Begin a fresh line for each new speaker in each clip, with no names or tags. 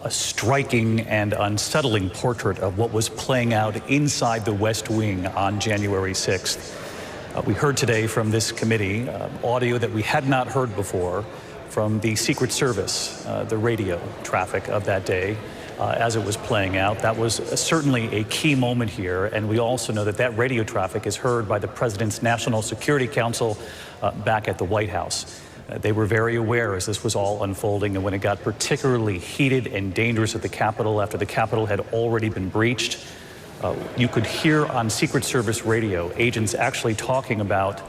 a striking and unsettling portrait of what was playing out inside the West Wing on January 6th. We heard today from this committee audio that we had not heard before from the Secret Service, the radio traffic of that day as it was playing out. That was certainly a key moment here, and we also know that that radio traffic is heard by the President's National Security Council back at the White House. They were very aware as this was all unfolding, and when it got particularly heated and dangerous at the Capitol after the Capitol had already been breached, you could hear on Secret Service radio agents actually talking about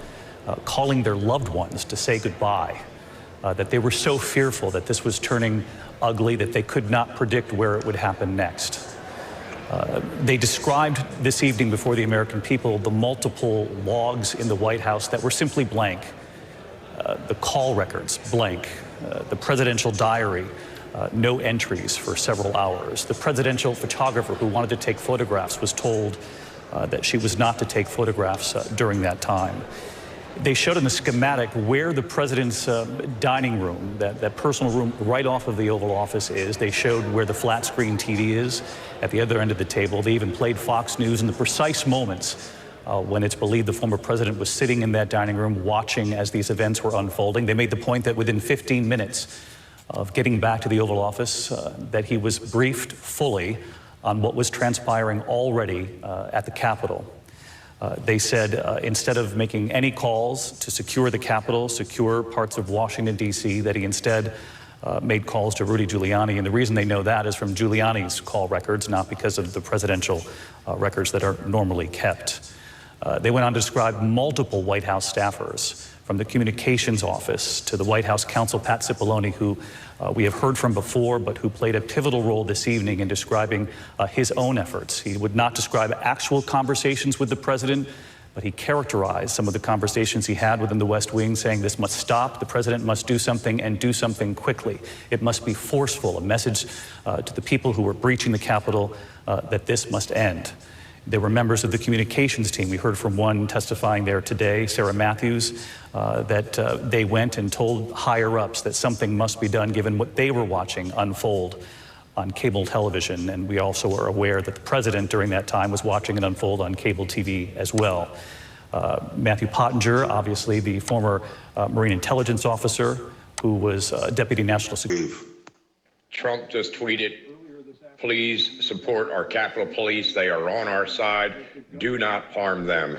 calling their loved ones to say goodbye, that they were so fearful that this was turning ugly that they could not predict where it would happen next. They described this evening before the American people the multiple logs in the White House that were simply blank. The call records, blank. The presidential diary, no entries for several hours. The presidential photographer who wanted to take photographs was told that she was not to take photographs during that time. They showed in the schematic where the president's dining room, that personal room right off of the Oval Office is. They showed where the flat screen TV is at the other end of the table. They even played Fox News in the precise moments when it's believed the former president was sitting in that dining room watching as these events were unfolding. They made the point that within 15 minutes of getting back to the Oval Office, that he was briefed fully on what was transpiring already at the Capitol. They said instead of making any calls to secure the Capitol, secure parts of Washington, D.C., that he instead made calls to Rudy Giuliani. And the reason they know that is from Giuliani's call records, not because of the presidential records that are normally kept. They went on to describe multiple White House staffers, from the communications office to the White House counsel, Pat Cipollone, who we have heard from before, but who played a pivotal role this evening in describing his own efforts. He would not describe actual conversations with the president, but he characterized some of the conversations he had within the West Wing, saying this must stop, the president must do something and do something quickly. It must be forceful, a message to the people who were breaching the Capitol that this must end. There were members of the communications team. We heard from one testifying there today, Sarah Matthews, that they went and told higher-ups that something must be done given what they were watching unfold on cable television. And we also are aware that the president during that time was watching it unfold on cable TV as well. Matthew Pottinger, obviously the former Marine intelligence officer who was Deputy National Security.
Trump just tweeted, "Please support our Capitol Police. They are on our side. Do not harm them."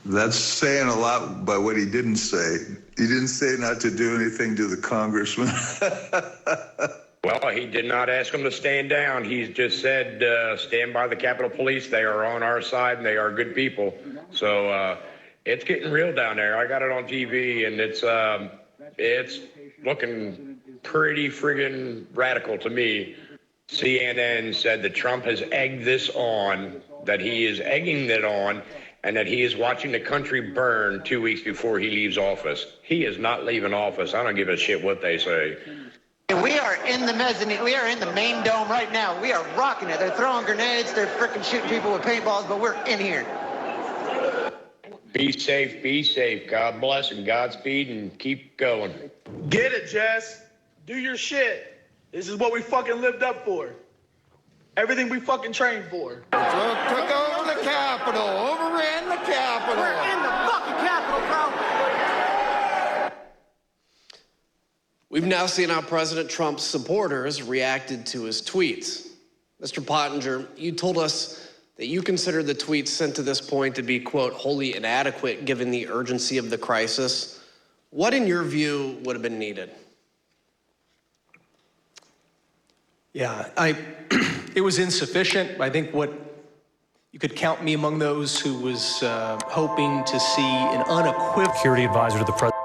That's saying a lot by what he didn't say. He didn't say not to do anything to the congressman.
Well, he did not ask them to stand down. He just said, stand by the Capitol Police. They are on our side, and they are good people. So it's getting real down there. I got it on TV, and it's looking pretty friggin' radical to me. CNN said that Trump has egged this on, that he is egging it on, and that he is watching the country burn 2 weeks before he leaves office. He is not leaving office. I don't give a shit what they say.
We are in the mezzanine. We are in the main dome right now. We are rocking it. They're throwing grenades. They're freaking shooting people with paintballs, but we're in here.
Be safe, be safe. God bless and Godspeed, and keep going.
Get it, Jess. Do your shit. This is what we fucking lived up for. Everything we fucking trained for.
Took over the Capitol, overran the Capitol.
We're in the fucking Capitol, bro.
We've now seen how President Trump's supporters reacted to his tweets. Mr. Pottinger, you told us that you consider the tweets sent to this point to be, quote, wholly inadequate given the urgency of the crisis. What, in your view, would have been needed?
Yeah, it was insufficient. I think you could count me among those who was hoping to see an unequivocal
Security advisor to the president.